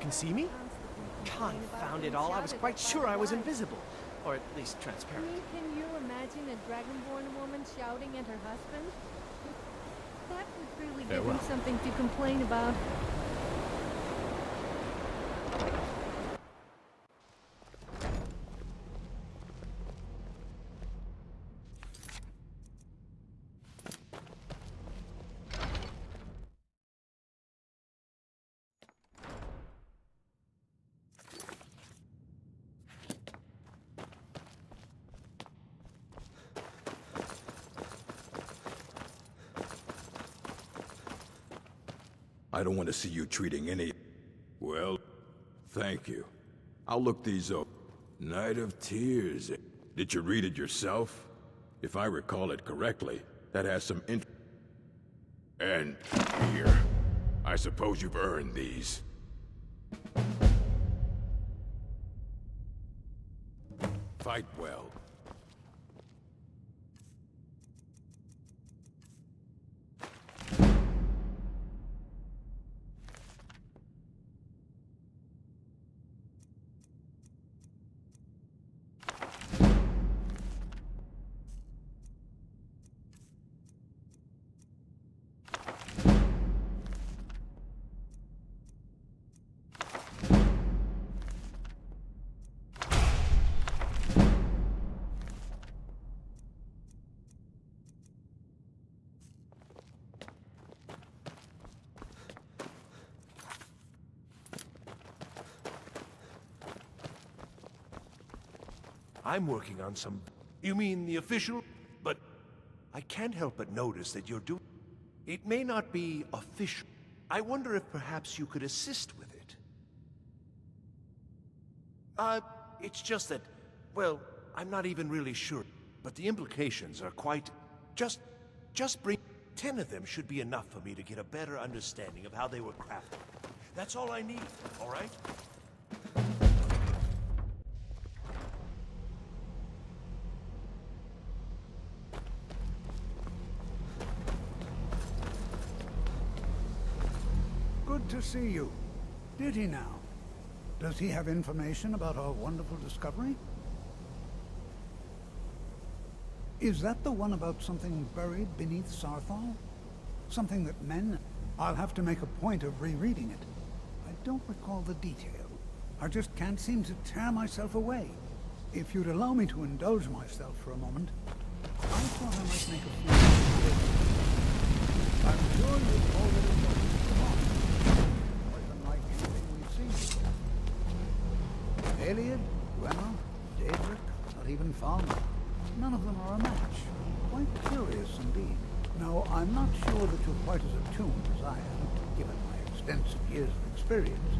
can see me? Confound it all, I was quite sure I was invisible. Or at least transparent. Can you imagine a Dragonborn woman shouting at her husband? That would really give him something to complain about. I don't want to see you treating any... Well, thank you. I'll look these up. Night of Tears. Did you read it yourself? If I recall it correctly, that has some And here. I suppose you've earned these. Fight well. I'm working on some... You mean the official? But I can't help but notice that you're doing... It may not be official. I wonder if perhaps you could assist with it. It's just that... Well, I'm not even really sure. But the implications are quite... Just bring... 10 of them should be enough for me to get a better understanding of how they were crafted. That's all I need, all right? Good to see you. Did he now? Does he have information about our wonderful discovery? Is that the one about something buried beneath Sarthal? Something that men... I'll have to make a point of rereading it. I don't recall the detail. I just can't seem to tear myself away. If you'd allow me to indulge myself for a moment, I thought I might make a few... I'm sure you've already noticed them all. Quite unlike anything we've seen before. Aliad, Gwenna, Daedric, not even Falmer. None of them are a match. Quite curious indeed. Now, I'm not sure that you're quite as attuned as I am, given my extensive years of experience,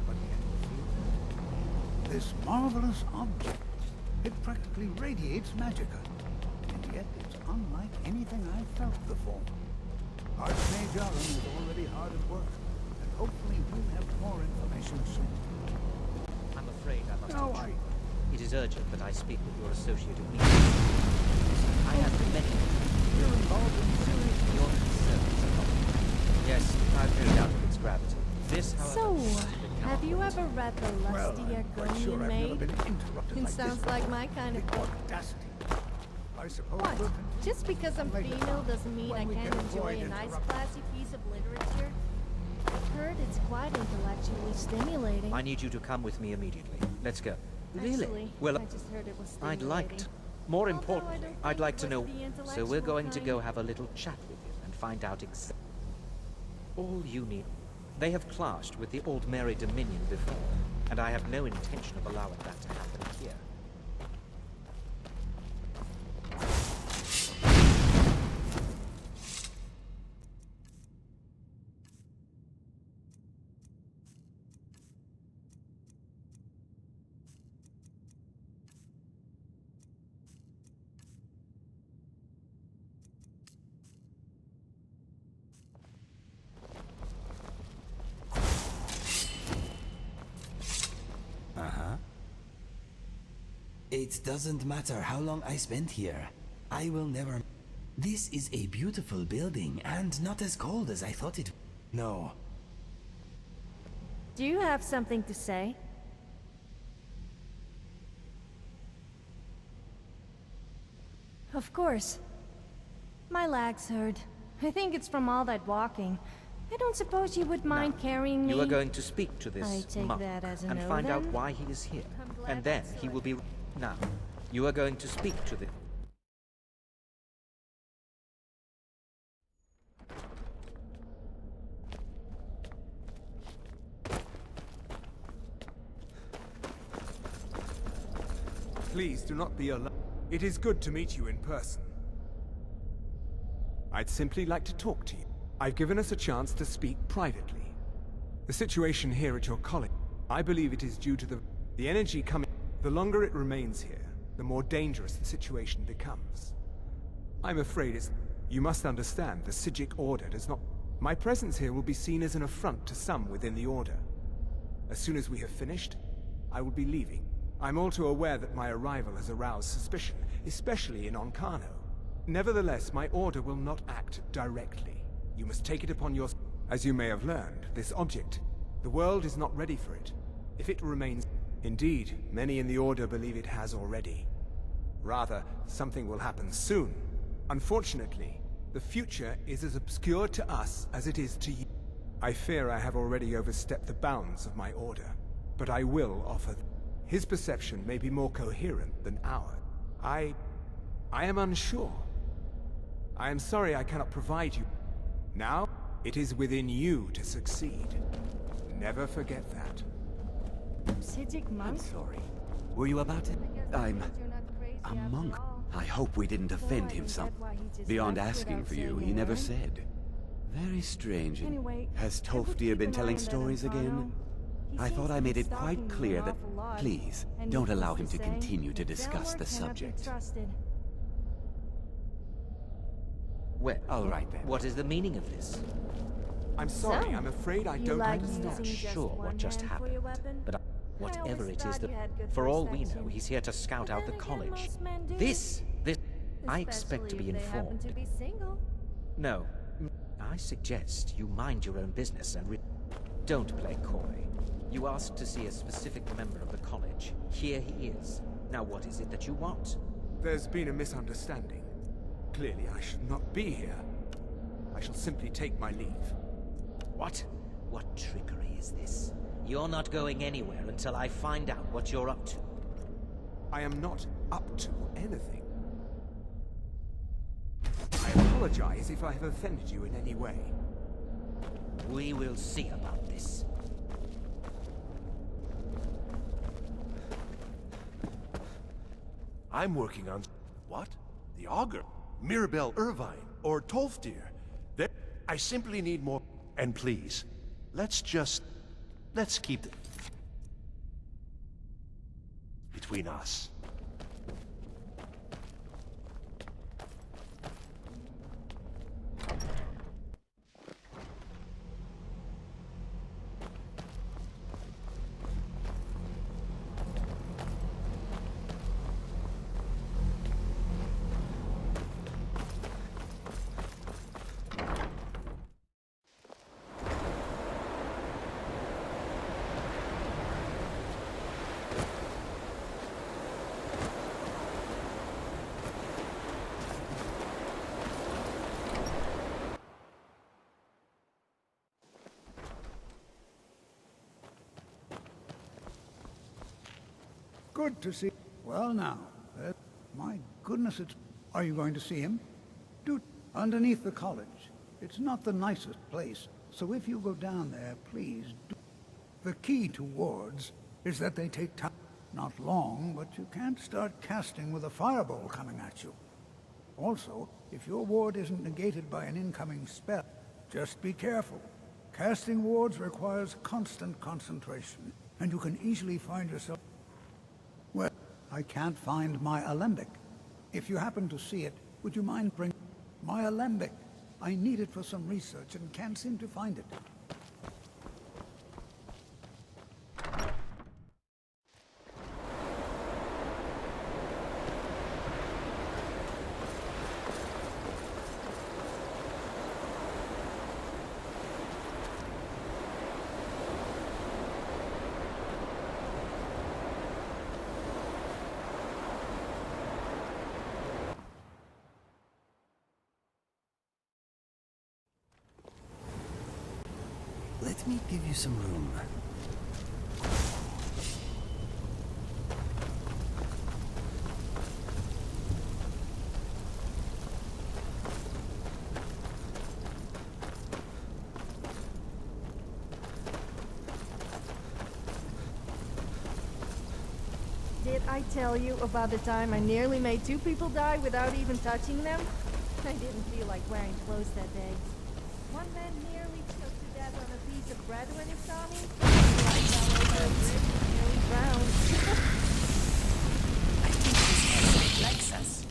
but can you feel that? This marvelous object, it practically radiates magicka, and yet it's unlike anything I've felt before. Archmage Alan is already hard at work, and hopefully we'll have more information soon. I'm afraid I must No, retreat. It is urgent that I speak with your associate immediately. I have many... You're involved in serious... Your concerns are not... Yes, I've no doubt of its gravity. This, however... So, have you ever read the Well, lusty I'm quite sure Argonian I've never Maid? been interrupted It like sounds this. like my kind of The book. audacity. I suppose What? we'll Just because I'm later female doesn't mean when I we can't can enjoy avoid a nice interrupting. classy piece of literature? I've heard it's quite intellectually stimulating. I need you to come with me immediately. Let's go. Actually, Well, I just heard it was I'd stimulating. like to. More Although I importantly, don't I'd think like it to was know... the So intellectual we're going to go kind. have a little chat with you and find out exactly... All you need... They have clashed with the Old Mary Dominion before, and I have no intention of allowing that to happen here. It doesn't matter how long I spend here. I will never... This is a beautiful building, and not as cold as I thought it... No. Do you have something to say? Of course. My legs hurt. I think it's from all that walking. I don't suppose you would mind Now, carrying me? You are going to speak to I this take monk that as a and no, find out then? why he is here. I'm glad And then that's he will so. be... Now, you are going to speak to the... Please do not be alarmed. It is good to meet you in person. I'd simply like to talk to you. I've given us a chance to speak privately. The situation here at your college, I believe it is due to the energy coming. The longer it remains here, the more dangerous the situation becomes. I'm afraid it's... You must understand, the Psijic Order does not... My presence here will be seen as an affront to some within the Order. As soon as we have finished, I will be leaving. I'm all too aware that my arrival has aroused suspicion, especially in Onkano. Nevertheless, my order will not act directly. You must take it upon your... As you may have learned, this object, the world is not ready for it. If it remains... Indeed, many in the Order believe it has already. Rather, something will happen soon. Unfortunately, the future is as obscure to us as it is to you. I fear I have already overstepped the bounds of my order, but I will offer... His perception may be more coherent than ours. I am unsure. I am sorry I cannot provide you. Now, it is within you to succeed. Never forget that. Psijic monk? Sorry. Were you about to... I guess that I'm means you're not crazy a after monk. all. I hope we didn't Though offend I him don't some. get why he just Beyond left asking without for you, saying a he never word. said. Very strange. And Anyway, has I would Toftir keep been an eye telling on that stories again? Inferno. He I seems thought to I be made it stalking quite you clear an that... awful lot. Please, And don't needless allow him to say, continue to the discuss Delmar the cannot be subject. trusted. Well, All right then. what is the meaning of this? I'm sorry, So, I'm afraid I you don't like understand. using just Sure one what just hand for your happened, weapon? but I whatever always it is thought that... you had good For all we perception. know, he's here to scout But out the then again, college. most men do. This... I expect to Especially be if they happen informed. to be single. No. I suggest you mind your own business and don't play coy. You asked to see a specific member of the college. Here he is. Now what is it that you want? There's been a misunderstanding. Clearly, I should not be here. I shall simply take my leave. What? What trickery is this? You're not going anywhere until I find out what you're up to. I am not up to anything. I apologize if I have offended you in any way. We will see about this. I'm working on... What? The Augur? Mirabelle Irvine? Or Tolfdir? I simply need more... And please, let's keep it... between us. Good to see... Well now, my goodness, it's... Are you going to see him? Do... Underneath the college. It's not the nicest place, so if you go down there, please do... The key to wards is that they take time. Not long, but you can't start casting with a fireball coming at you. Also, if your ward isn't negated by an incoming spell, just be careful. Casting wards requires constant concentration, and you can easily find yourself... Well, I can't find my alembic. If you happen to see it, would you mind bringing... My alembic. I need it for some research and can't seem to find it. Let me give you some room. Did I tell you about the time I nearly made 2 people die without even touching them? I didn't feel like wearing clothes that day. One man nearly choked to death on a piece of bread when he saw me. I fell over a bridge and nearly drowned. I think this man likes us.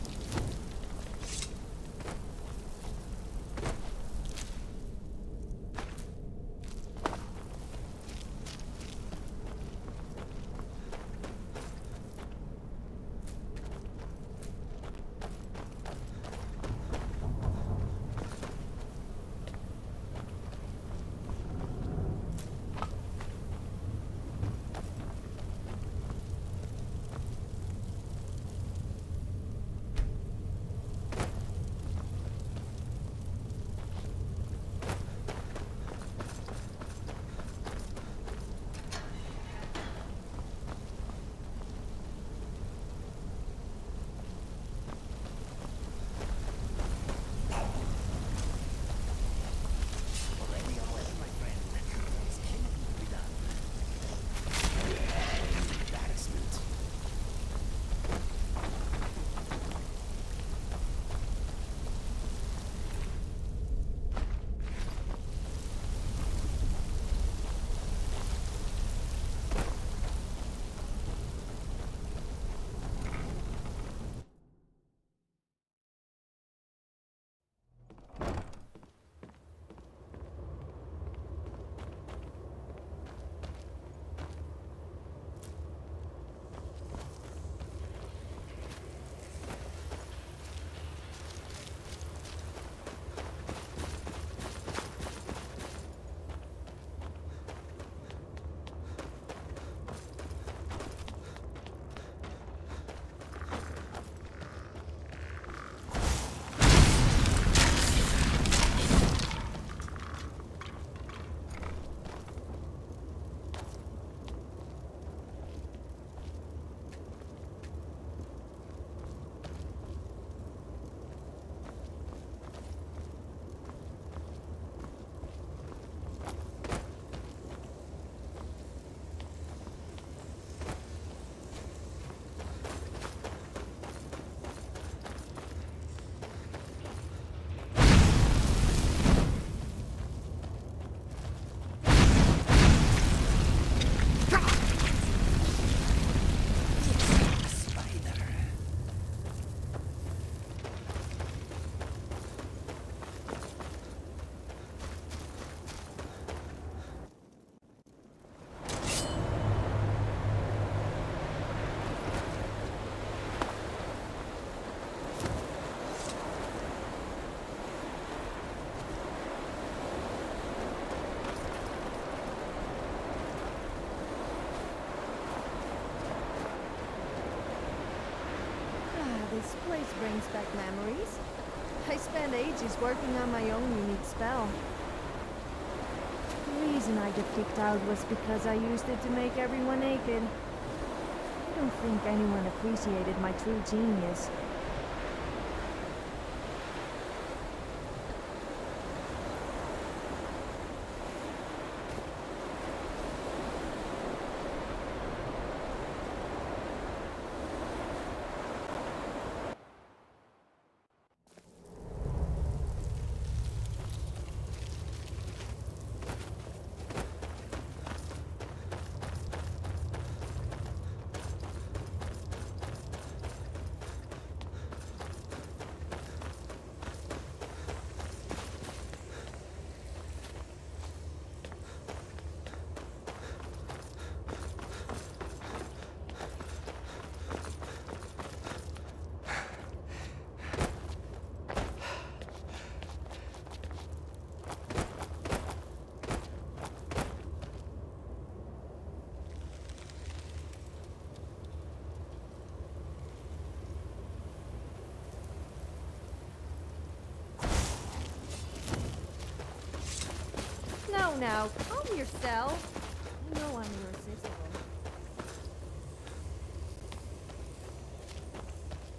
This place brings back memories. I spent ages working on my own unique spell. The reason I got kicked out was because I used it to make everyone naked. I don't think anyone appreciated my true genius. now, calm yourself. You know I'm irresistible.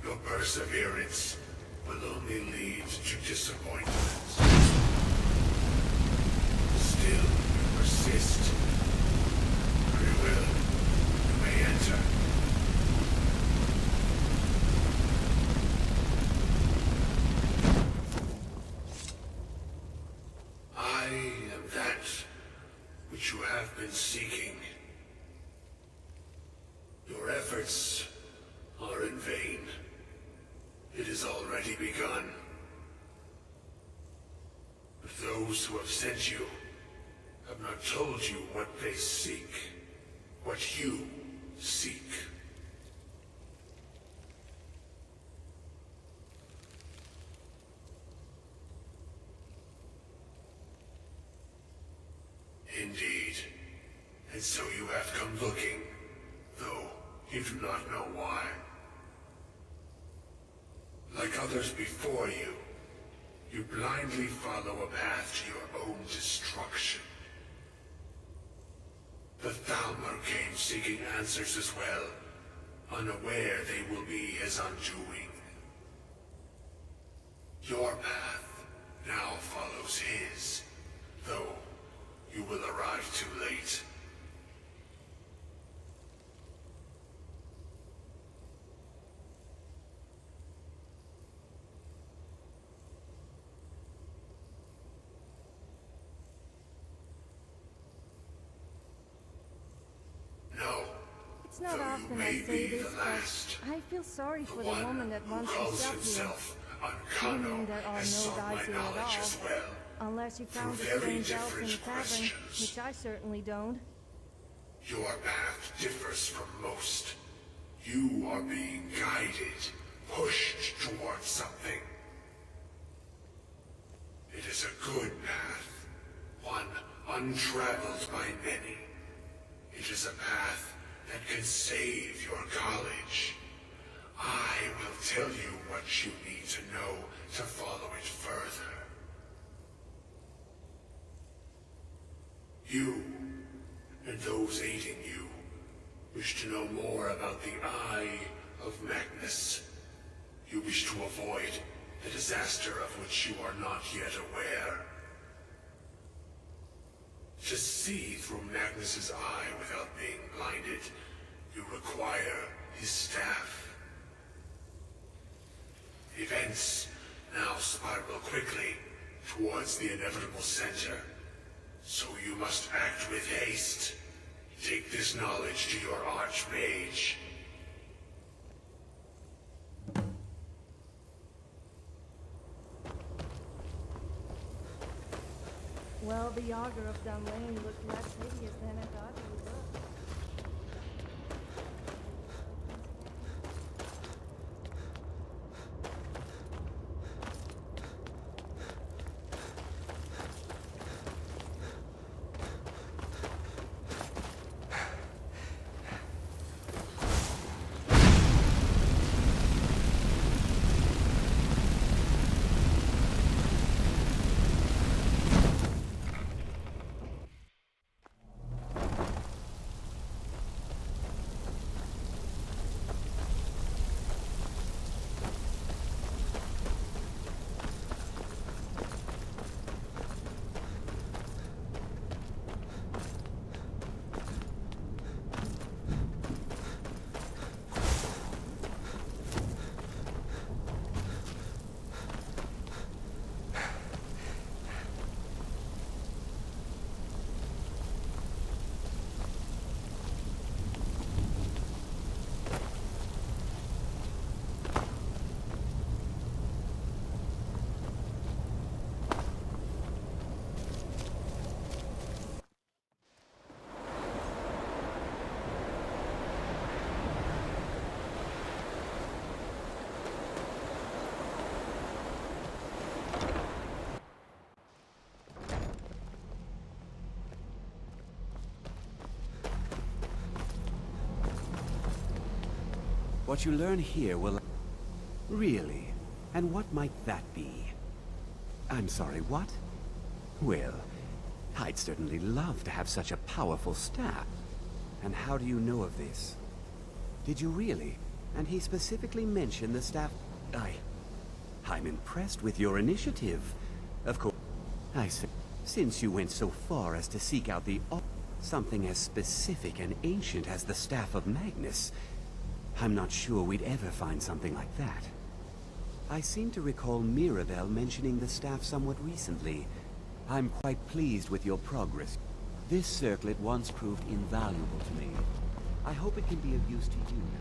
Your perseverance will only lead to disappointment. Still, you persist. Very well. You may enter. I am that which you have been seeking. Your efforts are in vain. It has already begun. But those who have sent you have not told you what they seek, what you seek. Indeed. And so you have come looking, though you do not know why. Like others before you, you blindly follow a path to your own destruction. The Thalmor came seeking answers as well, unaware they will be his undoing. Your path now follows his, though you will arrive too late. No. It's not Though you often may I say be this, the last, but I feel sorry the for the one woman that who wants calls herself here. himself You Unkano mean there are has no sought my guys here at knowledge all? as well. Unless you found the Through very strange elf in the different tavern, questions. which I certainly don't. Your path differs from most. You are being guided, pushed towards something. It is a good path, one untraveled by many. It is a path that can save your college. I will tell you what you need to know to follow it further. You, and those aiding you, wish to know more about the Eye of Magnus. You wish to avoid the disaster of which you are not yet aware. To see through Magnus's eye without being blinded, you require his staff. Events now spiral quickly towards the inevitable center, so you must act with haste. Take this knowledge to your Archmage. Well, the Augur of Dunlane looked less hideous than I thought he would look. What you learn here will... Really? And what might that be? I'm sorry, what? Well, I'd certainly love to have such a powerful staff. And how do you know of this? Did you really? And he specifically mentioned the staff... I'm impressed with your initiative. Of course, I say, since you went so far as to seek out something as specific and ancient as the Staff of Magnus, I'm not sure we'd ever find something like that. I seem to recall Mirabelle mentioning the staff somewhat recently. I'm quite pleased with your progress. This circlet once proved invaluable to me. I hope it can be of use to you now.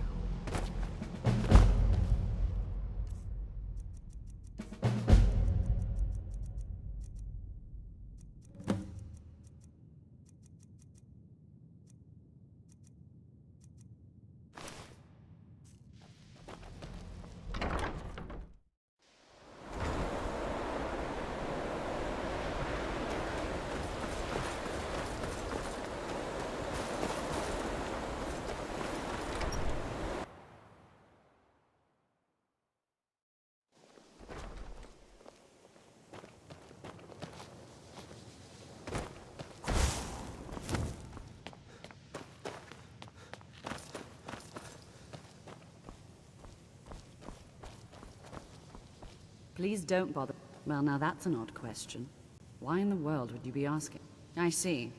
Please don't bother. Well, now that's an odd question. Why in the world would you be asking? I see.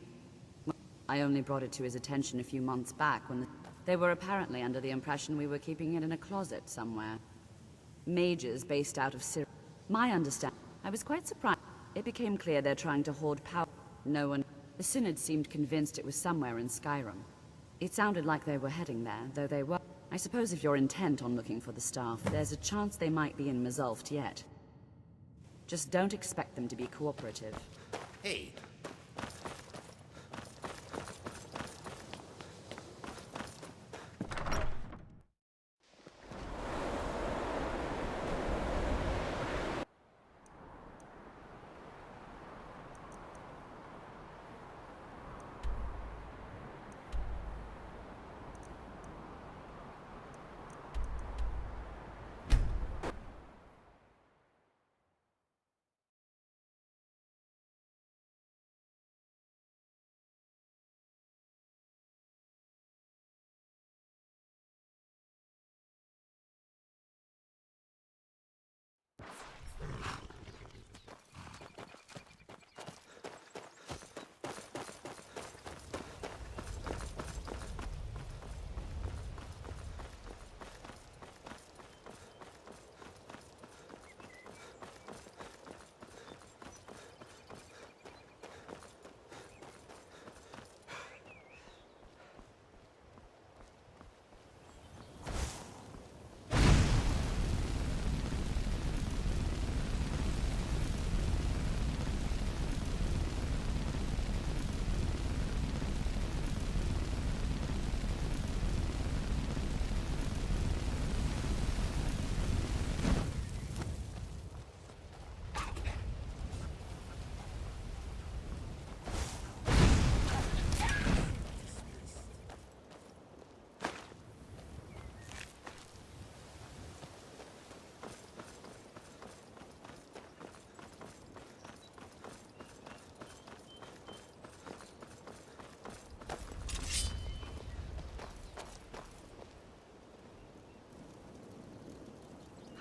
Well, I only brought it to his attention a few months back when they were apparently under the impression we were keeping it in a closet somewhere. Mages based out of Syria. My understanding, I was quite surprised. It became clear they're trying to hoard power. No one... The Synod seemed convinced it was somewhere in Skyrim. It sounded like they were heading there, though they were... I suppose if you're intent on looking for the staff, there's a chance they might be in Mazulft yet. Just don't expect them to be cooperative. Hey,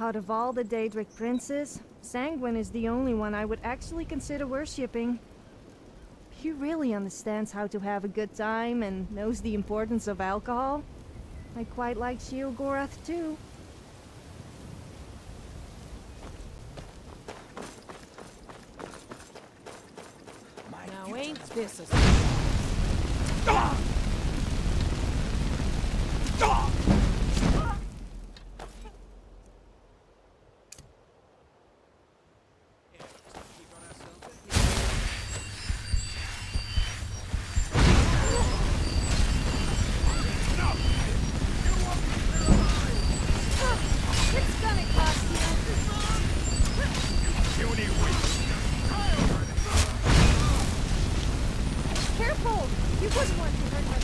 out of all the Daedric princes, Sanguine is the only one I would actually consider worshipping. He really understands how to have a good time and knows the importance of alcohol. I quite like Sheogorath too. Now ain't this a... Careful! He was one to hurt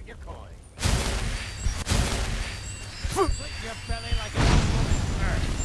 your coin. Split your belly like an old woman's earth.